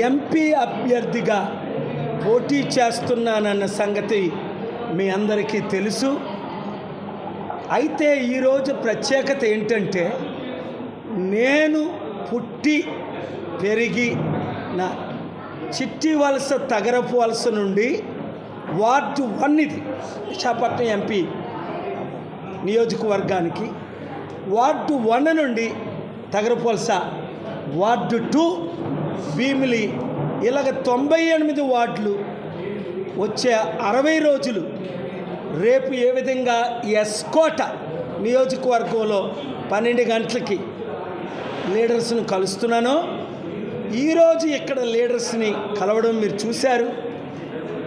MP అభ్యర్థిగా పోటీ చేస్తున్నానన్న సంగతి మీ అందరికీ తెలుసు. అయితే ఈరోజు ప్రత్యేకత ఏంటంటే, నేను పుట్టి పెరిగి నా చిట్టి వలస తగరపు వలస నుండి వార్డు 1 ఇది విశాఖపట్నం ఎంపీ నియోజకవర్గానికి, వార్డు 1 నుండి తగరపు వలస, వార్డు 2 భీమిలి, ఇలాగ 98 వార్డులు వచ్చే 60 రోజులు రేపు ఏ విధంగా ఎస్కోట నియోజకవర్గంలో 12 గంటలకి లీడర్స్ని కలుస్తున్నానో, ఈరోజు ఇక్కడ లీడర్స్ని కలవడం మీరు చూశారు.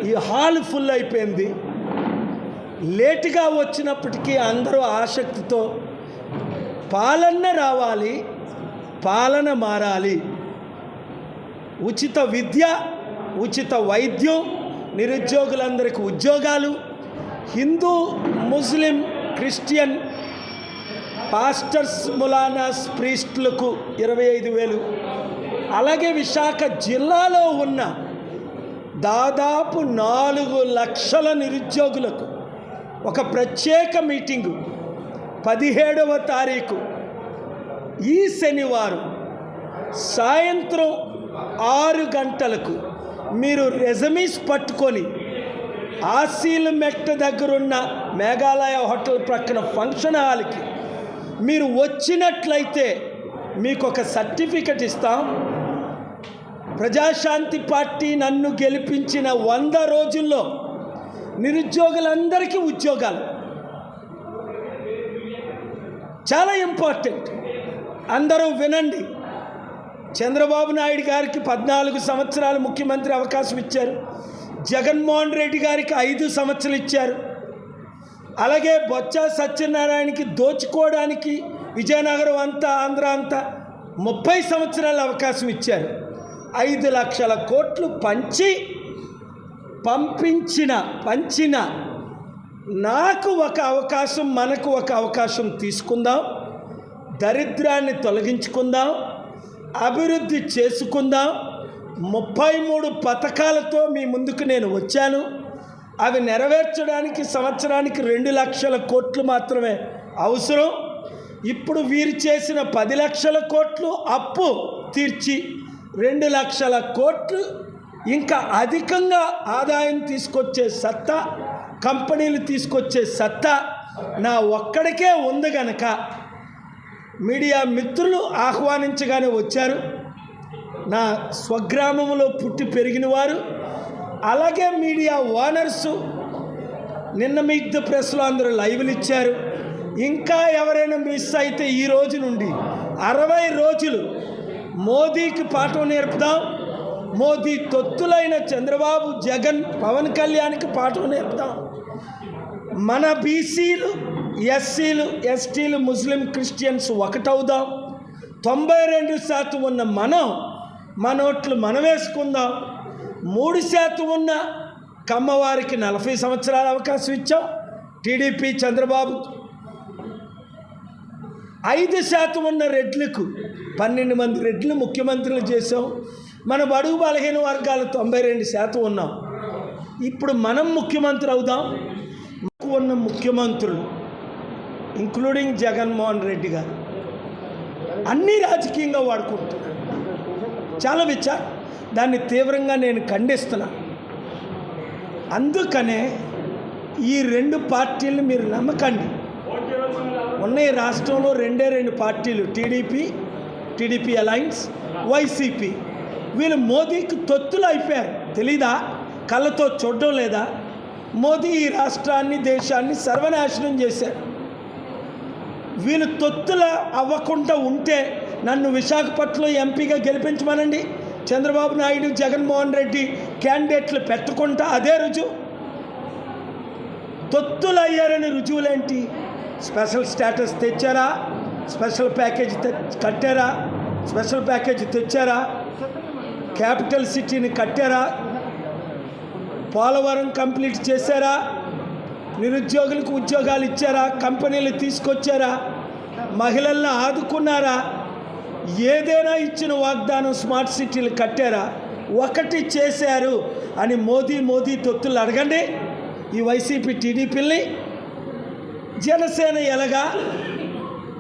ఈ హాల్ ఫుల్ అయిపోయింది. లేటుగా వచ్చినప్పటికీ అందరూ ఆసక్తితో పాలన రావాలి, పాలన మారాలి, ఉచిత విద్య, ఉచిత వైద్యం, నిరుద్యోగులందరికీ ఉద్యోగాలు, హిందూ ముస్లిం క్రిస్టియన్ పాస్టర్స్ ములానాస్ ప్రీస్టులకు 25,000, అలాగే విశాఖ జిల్లాలో ఉన్న దాదాపు 4 లక్షల నిరుద్యోగులకు ఒక ప్రత్యేక మీటింగు 17వ తారీఖు ఈ శనివారం సాయంత్రం 6 గంటలకు మీరు రెజమీస్ పట్టుకొని ఆసీల్ మెట్ట దగ్గరున్న మేఘాలయ హోటల్ ప్రక్కన ఫంక్షన్ హాల్కి మీరు వచ్చినట్లయితే మీకు ఒక సర్టిఫికెట్ ఇస్తాం. ప్రజాశాంతి పార్టీ నన్ను గెలిపించిన 100 రోజుల్లో నిరుద్యోగులందరికీ ఉద్యోగాలు చాలా ఇంపార్టెంట్. అందరూ వినండి. చంద్రబాబు నాయుడు గారికి 14 సంవత్సరాలు ముఖ్యమంత్రి అవకాశం ఇచ్చారు. జగన్మోహన్ రెడ్డి గారికి 5 సంవత్సరాలు ఇచ్చారు. అలాగే బొత్స సత్యనారాయణకి దోచుకోవడానికి విజయనగరం అంతా, ఆంధ్ర అంతా 30 సంవత్సరాల అవకాశం ఇచ్చారు. 5 లక్షల కోట్లు పంచిన నాకు ఒక అవకాశం, మనకు ఒక అవకాశం తీసుకుందాం, దరిద్రాన్ని తొలగించుకుందాం, అభివృద్ధి చేసుకుందాం. 33 పథకాలతో మీ ముందుకు నేను వచ్చాను. అవి నెరవేర్చడానికి సంవత్సరానికి 2 లక్షల కోట్లు మాత్రమే అవసరం. ఇప్పుడు వీరు చేసిన 10 లక్షల కోట్లు అప్పు తీర్చి 2 లక్షల కోట్లు ఇంకా అధికంగా ఆదాయం తీసుకొచ్చే సత్తా, కంపెనీలు తీసుకొచ్చే సత్తా నా ఒక్కడికే ఉంది గనక మీడియా మిత్రులు ఆహ్వానించగానే వచ్చారు. నా స్వగ్రామంలో పుట్టి పెరిగిన వారు, అలాగే మీడియా ఓనర్సు నిన్న మీట్ ద ప్రెస్లో అందరూ లైవ్లు ఇచ్చారు. ఇంకా ఎవరైనా మిస్ అయితే ఈ రోజు నుండి 60 రోజులు మోదీకి పాఠం నేర్పుదాం. మోదీ తొత్తులైన చంద్రబాబు, జగన్, పవన్ కళ్యాణ్కి పాఠం నేర్పుదాం. మన బీసీలు, ఎస్సీలు, ఎస్టీలు, ముస్లిం, క్రిస్టియన్స్ ఒకటవుదాం. 92% ఉన్న మన ఓట్లు మనం వేసుకుందాం. 3% ఉన్న కమ్మవారికి 40 సంవత్సరాల అవకాశం ఇచ్చాం. టీడీపీ చంద్రబాబు 5% ఉన్న రెడ్లకు 12 మంది రెడ్లు ముఖ్యమంత్రులు చేసాం. మన బడుగు బలహీన వర్గాలు 92% ఉన్నాం. ఇప్పుడు మనం ముఖ్యమంత్రి అవుదాం. ఉన్న ముఖ్యమంత్రులు ఇంక్లూడింగ్ జగన్మోహన్ రెడ్డి గారు అన్నీ రాజకీయంగా వాడుకుంటున్నారు. చాలా విచారం. దాన్ని తీవ్రంగా నేను ఖండిస్తున్నాను. అందుకనే ఈ 2 పార్టీలను మీరు నమ్మకండి. ఉన్న ఈ రాష్ట్రంలో 2 పార్టీలు, టీడీపీ అలయన్స్, వైసీపీ. వీళ్ళు మోదీకి తొత్తులు అయిపోయారు. తెలీదా? కళ్ళతో చూడడం లేదా? మోదీ ఈ రాష్ట్రాన్ని, దేశాన్ని సర్వనాశనం చేశారు. వీళ్ళు తొత్తుల అవ్వకుండా ఉంటే నన్ను విశాఖపట్నంలో ఎంపీగా గెలిపించమనండి. చంద్రబాబు నాయుడు, జగన్మోహన్ రెడ్డి క్యాండిడేట్లు పెట్టుకుంటా అదే రుజువు. తొత్తులు అయ్యారని రుజువులేంటి? స్పెషల్ స్టేటస్ తెచ్చారా? స్పెషల్ ప్యాకేజ్ కట్టారా? స్పెషల్ ప్యాకేజ్ తెచ్చారా? క్యాపిటల్ సిటీని కట్టారా? పోలవరం కంప్లీట్ చేశారా? నిరుద్యోగులకు ఉద్యోగాలు ఇచ్చారా? కంపెనీలు తీసుకొచ్చారా? మహిళలను ఆదుకున్నారా? ఏదైనా ఇచ్చిన వాగ్దానం స్మార్ట్ సిటీలు కట్టారా? ఒకటి చేశారు అని మోదీ తొత్తులు అడగండి ఈ వైసీపీ టీడీపీని. జనసేన ఎలాగా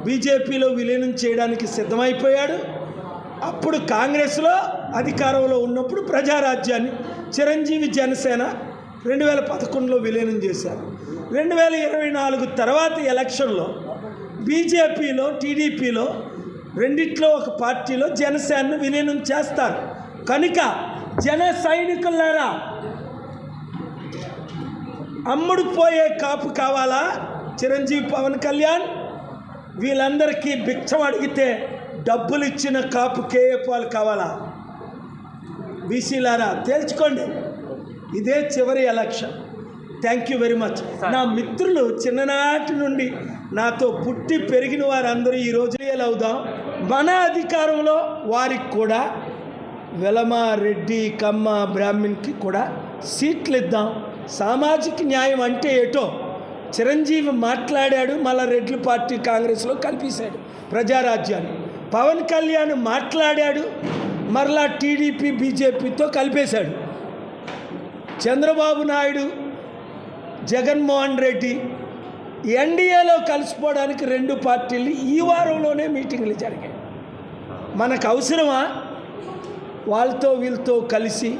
బీజేపీలో విలీనం చేయడానికి సిద్ధమైపోయాడు. అప్పుడు కాంగ్రెస్లో అధికారంలో ఉన్నప్పుడు ప్రజారాజ్యాన్ని చిరంజీవి జనసేన 2011లో విలీనం చేశారు. 2024 తర్వాత ఎలక్షన్లో బీజేపీలో టీడీపీలో రెండిట్లో ఒక పార్టీలో జనసేనను విలీనం చేస్తారు. కనుక జన సైనికులారా, అమ్ముడు పోయే కాపు కావాలా చిరంజీవి పవన్ కళ్యాణ్? వీళ్ళందరికీ భిక్షం అడిగితే డబ్బులు ఇచ్చిన కాపు కేఏ పాల్ కావాలా? బీసీలారా తేల్చుకోండి, ఇదే చివరి election. Thank you very much. నా మిత్రులు చిన్ననాటి నుండి నాతో పుట్టి పెరిగిన వారందరూ ఈరోజు అవుదాం. మన అధికారంలో వారికి కూడా వెలమ, రెడ్డి, కమ్మ, బ్రాహ్మణ్కి కూడా సీట్లు ఇద్దాం. సామాజిక న్యాయం అంటే ఏటో చిరంజీవి మాట్లాడాడు, మళ్ళా రెడ్ల పార్టీ కాంగ్రెస్లో కల్పించాడు ప్రజారాజ్యాన్ని. పవన్ కళ్యాణ్ మాట్లాడాడు, మరలా టీడీపీ బీజేపీతో కలిపేశాడు. చంద్రబాబు నాయుడు, జగన్మోహన్ రెడ్డి ఎన్డీఏలో కలిసిపోవడానికి 2 పార్టీలు ఈ వారంలోనే మీటింగ్లు జరిగాయి. మనకు అవసరమా వాళ్ళతో వీళ్ళతో కలిసి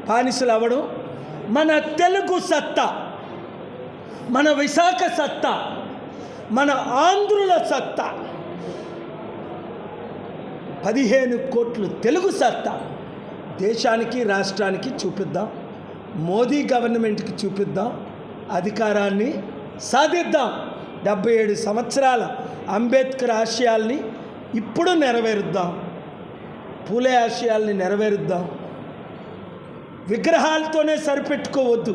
బానిసలు అవ్వడం? మన తెలుగు సత్తా, మన విశాఖ సత్తా, మన ఆంధ్రుల సత్తా, 15 కోట్లు తెలుగు సత్తా దేశానికి రాష్ట్రానికి చూపిద్దాం. మోదీ గవర్నమెంట్కి చూపిద్దాం. అధికారాన్ని సాధిద్దాం. 77 సంవత్సరాల అంబేద్కర్ ఆశయాల్ని ఇప్పుడు నెరవేరుద్దాం. పూలే ఆశయాల్ని నెరవేరుద్దాం. విగ్రహాలతోనే సరిపెట్టుకోవద్దు.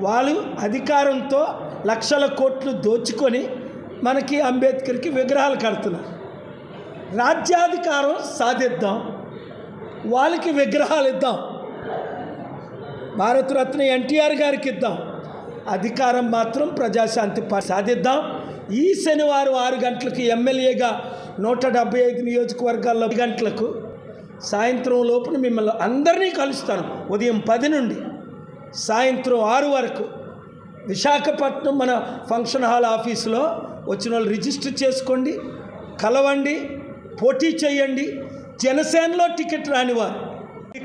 వాళ్ళు అధికారంతో లక్షల కోట్లు దోచుకొని మనకి అంబేద్కర్కి విగ్రహాలు కడుతున్నారు. రాజ్యాధికారం సాధిద్దాం, వాళ్ళకి విగ్రహాలు ఇద్దాం. భారతరత్న ఎన్టీఆర్ గారికి ఇద్దాం. అధికారం మాత్రం ప్రజాశాంతి సాధిద్దాం. ఈ శనివారం 6 గంటలకు ఎమ్మెల్యేగా 175 నియోజకవర్గాల్లో 10 గంటలకు సాయంత్రం లోపున మిమ్మల్ని అందరినీ కలుస్తాను. ఉదయం 10 నుండి సాయంత్రం 6 వరకు విశాఖపట్నం మన ఫంక్షన్ హాల్ ఆఫీసులో వచ్చిన వాళ్ళు రిజిస్టర్ చేసుకోండి, కలవండి, పోటీ చేయండి. జనసేనలో టికెట్ రానివారు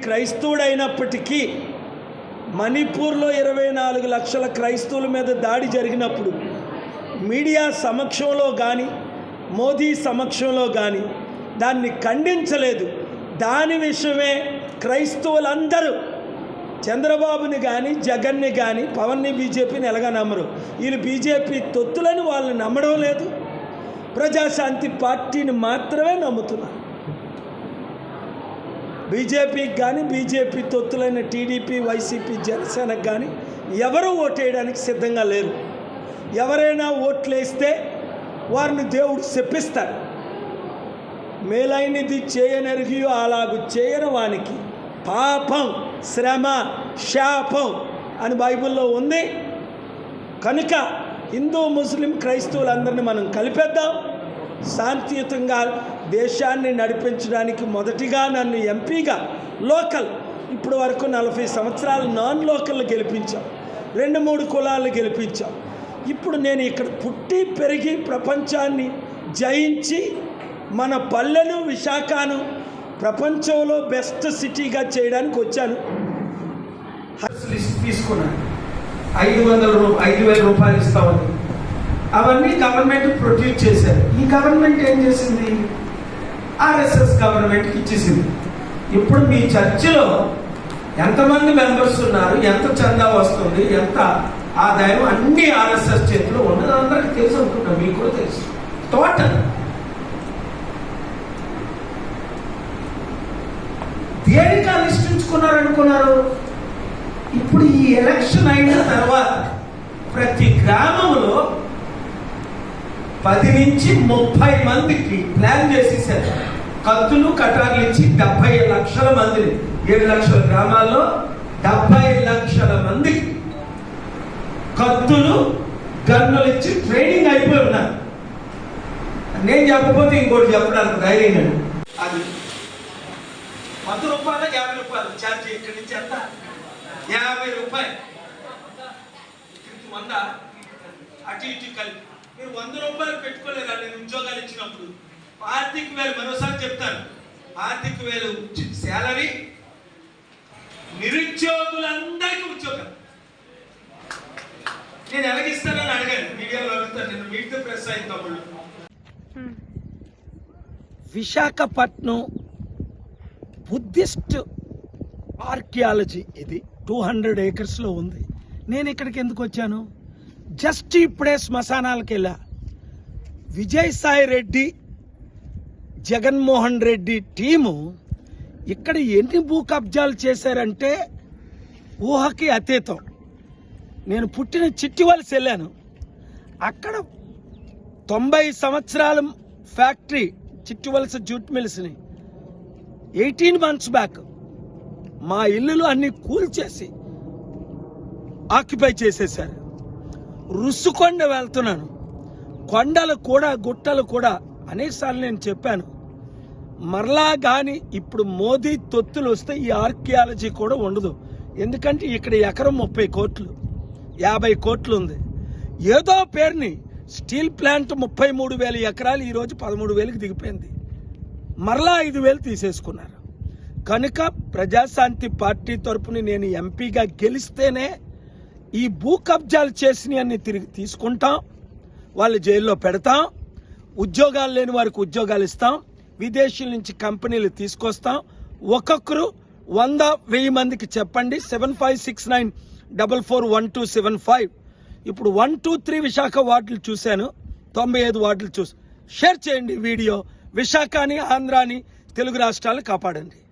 క్రైస్తవుడైనప్పటికీ మణిపూర్లో 24 లక్షల క్రైస్తవుల మీద దాడి జరిగినప్పుడు మీడియా సమక్షంలో కానీ మోదీ సమక్షంలో కానీ దాన్ని ఖండించలేదు. దాని విషయమే క్రైస్తవులందరూ చంద్రబాబుని కానీ జగన్ని కానీ పవన్ని బీజేపీని ఎలాగా నమ్మరు. వీళ్ళు బీజేపీ తొత్తులని వాళ్ళని నమ్మడం లేదు. ప్రజాశాంతి పార్టీని మాత్రమే నమ్ముతున్నారు. బీజేపీకి కానీ బీజేపీ తొత్తులైన టీడీపీ, వైసీపీ, జనసేనకు కానీ ఎవరు ఓటేయడానికి సిద్ధంగా లేరు. ఎవరైనా ఓట్లేస్తే వారిని దేవుడు శపిస్తాడు. మేలైనది చేయనెరిగియో అలాగు చేయని వానికి పాపం, శ్రమ, శాపం అని బైబిల్లో ఉంది. కనుక హిందూ, ముస్లిం, క్రైస్తవులందరినీ మనం కలిపేద్దాం. శాంతియుతంగా దేశాన్ని నడిపించడానికి మొదటిగా నన్ను ఎంపీగా లోకల్, ఇప్పుడు వరకు 40 సంవత్సరాలు నాన్ లోకల్ గెలిపించాం. 2-3 కులాలు గెలిపించాం. ఇప్పుడు నేను ఇక్కడ పుట్టి పెరిగి ప్రపంచాన్ని జయించి మన పల్లెను, విశాఖను ప్రపంచంలో బెస్ట్ సిటీగా చేయడానికి వచ్చాను. లిస్ట్ తీసుకున్నాను. 5,000 రూపాయలు ఇస్తామని అవన్నీ గవర్నమెంట్ ప్రొడ్యూస్ చేశారు. ఈ గవర్నమెంట్ ఏం చేసింది? ఆర్ఎస్ఎస్ గవర్నమెంట్కి ఇచ్చేసింది. ఇప్పుడు మీ చర్చిలో ఎంతమంది మెంబర్స్ ఉన్నారు, ఎంత చందా వస్తుంది, ఎంత ఆదాయం, అన్ని ఆర్ఎస్ఎస్ చేతిలో ఉన్నది అందరికీ తెలుసు అనుకుంటా. మీకు కూడా తెలుసు. టోటల్ దేనికా లిస్ట్ ఉంచుకున్నారనుకున్నారు? ఇప్పుడు ఈ ఎలక్షన్ అయిన తర్వాత ప్రతి గ్రామంలో 10 నుంచి 30 మందికి ప్లాన్ చేసేసారు. కత్తులు, కటార్లు ఇచ్చి 70 లక్షల మందిని, 7 లక్షల గ్రామాల్లో 70 లక్షల మందికి కత్తులు, గన్నులు ఇచ్చి ట్రైనింగ్ అయిపోయి ఉన్నారు. నేను చెప్పకపోతే ఇంకోటి చెప్పడానికి ధైర్యం. అది 10 రూపాయలు 50 రూపాయలు ఛార్జ్ ఇక్కడి నుంచి ఎంత 50 రూపాయలు, 100 అటు ఇటు కలిపి మీరు 100 రూపాయలు పెట్టుకోలేరా? నేను ఉద్యోగాలు ఇచ్చినప్పుడు 25,000, మరోసారి చెప్తాను, 25,000 శాలరీ, నిరుద్యోగులందరికీ ఉద్యోగం. నేను ఎలాగిస్తానని అడగాను, మీడియాలో అడుగుతాను, నేను మీట్ ద ప్రెస్ అయిన తమ్ముళ్ళు. విశాఖపట్నం బుద్ధిస్ట్ ఆర్కియాలజీ ఇది 200 ఏకర్స్లో ఉంది. నేను ఇక్కడికి ఎందుకు వచ్చాను? జస్ట్ ఇప్పుడే శ్మశానాలకు వెళ్ళా. విజయసాయి రెడ్డి, జగన్మోహన్ రెడ్డి టీము ఇక్కడ ఎన్ని భూ కబ్జాలు చేశారంటే ఊహకి అతీతం. నేను పుట్టిన చిట్టివలస వెళ్ళాను, అక్కడ 90 సంవత్సరాల ఫ్యాక్టరీ చిట్టివలస జూట్ మిల్స్ని 18 months బ్యాక్ మా ఇల్లులు అన్ని కూల్చేసి ఆక్యుపై చేసేశారు. రుస్సుకొండ వెళ్తున్నాను, కొండలు కూడా గుట్టలు కూడా అనేకసార్లు నేను చెప్పాను, మరలా కానీ ఇప్పుడు మోదీ తొత్తులు వస్తే ఈ ఆర్కియాలజీ కూడా ఉండదు. ఎందుకంటే ఇక్కడ ఎకరం 30 కోట్లు 50 కోట్లు ఉంది. ఏదో పేరుని స్టీల్ ప్లాంట్ 33,000 ఎకరాలు ఈరోజు 13,000కి దిగిపోయింది. మరలా 5,000 తీసేసుకున్నారు. కనుక ప్రజాశాంతి పార్టీ తరపున నేను ఎంపీగా గెలిస్తేనే ఈ భూ కబ్జాలు చేసినవన్నీ తిరిగి తీసుకుంటాం, వాళ్ళు జైల్లో పెడతాం, ఉద్యోగాలు లేని వారికి ఉద్యోగాలు ఇస్తాం, విదేశీల నుంచి కంపెనీలు తీసుకొస్తాం. ఒక్కొక్కరు 100-1000 మందికి చెప్పండి. 7569441275. ఇప్పుడు 1, 2, 3 విశాఖ వార్డులు చూశాను, 95 వార్డులు చూసి షేర్ చేయండి వీడియో. విశాఖని, ఆంధ్రాని, తెలుగు రాష్ట్రాలు కాపాడండి.